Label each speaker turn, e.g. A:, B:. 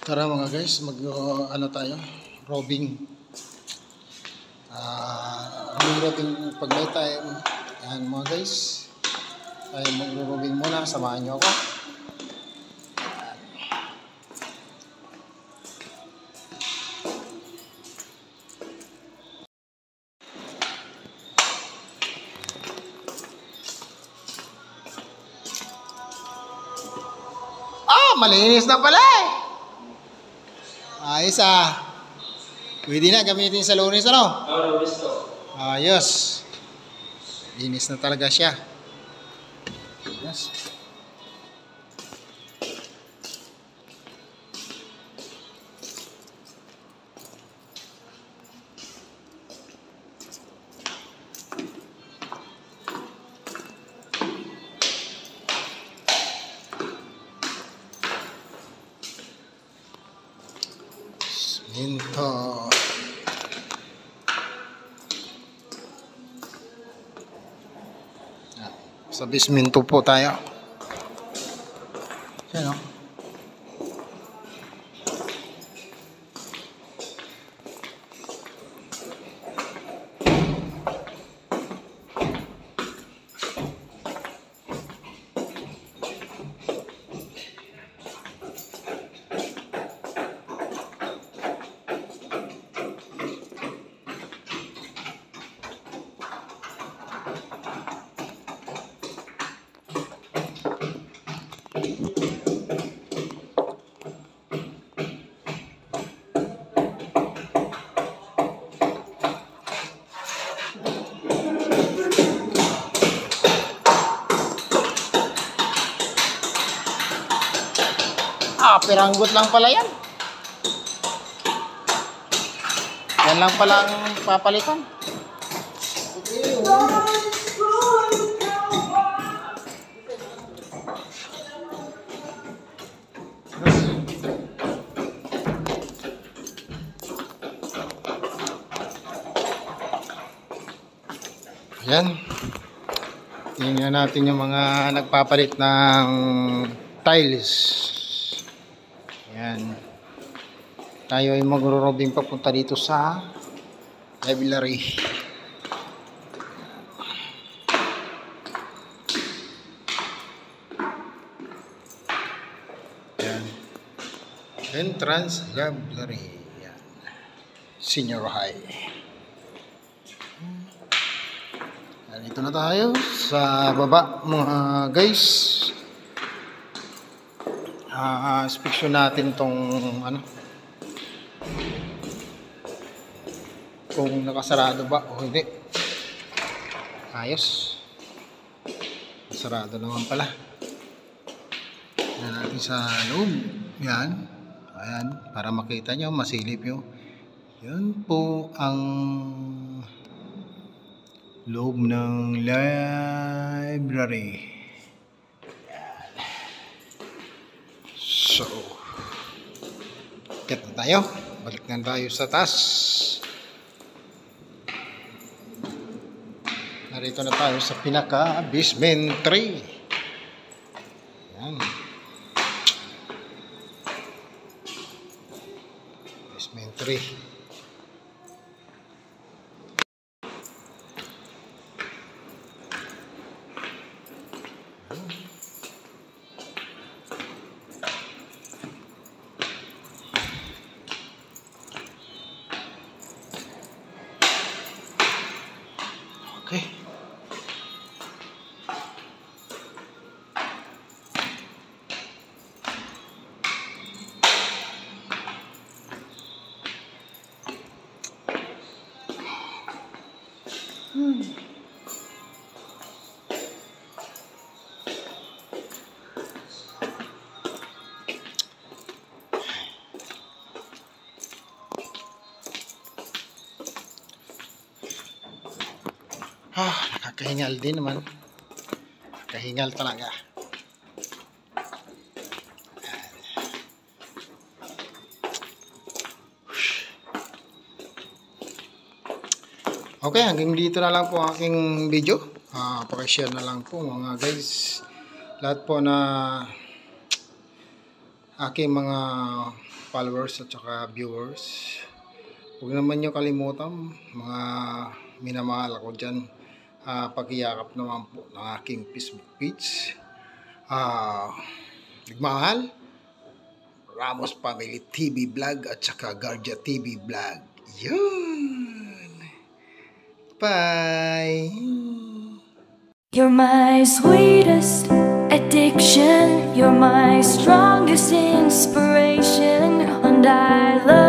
A: Tara mga guys, ano tayo? Robing. Robing pag may time. Ayan mga guys. Tayo mag-robing muna. Samahan nyo ako. Malinis na pala eh. Ayos ah. Pwede na gamitin sa lunes ano?
B: Oo, gusto.
A: Ayos. Linis na talaga siya. Yes. Minto. Sa bisminto po tayo. Yan o. Piranggot lang pala yan. Yan lang pala ang papalitan. Ayan. Tingnan natin yung mga nagpapalit ng tiles. Ayan. Tayo ay magro-robing papunta dito sa library. Ayan. Entrance library. Ayan. Senior high. Dito na tayo sa baba mga guys. Inspeksyon natin tong ano, kung nakasarado ba o hindi. Ayos, sarado naman pala. Yan natin sa loob. Yan, ayan, para makita nyo, masilip nyo. Yan po ang loob ng library. So, get na tayo. Balik na tayo sa taas. Narito na tayo sa pinaka basement 3. Yan. Basement 3. Okay. Nakakahingal din naman. Nakahingal talaga. Okay, hanggang dito na lang po ang aking video. Pakishare na lang po mga guys. Lahat po na aking mga followers at saka viewers. Huwag naman nyo kalimutan, mga minamahal ako dyan, pag-iyakap naman po ng aking Facebook page. Nagmahal, Ramos Family TV Vlog at saka Guardia TV Vlog. Yun! Bye!
B: You're my sweetest addiction, you're my strongest inspiration, and I love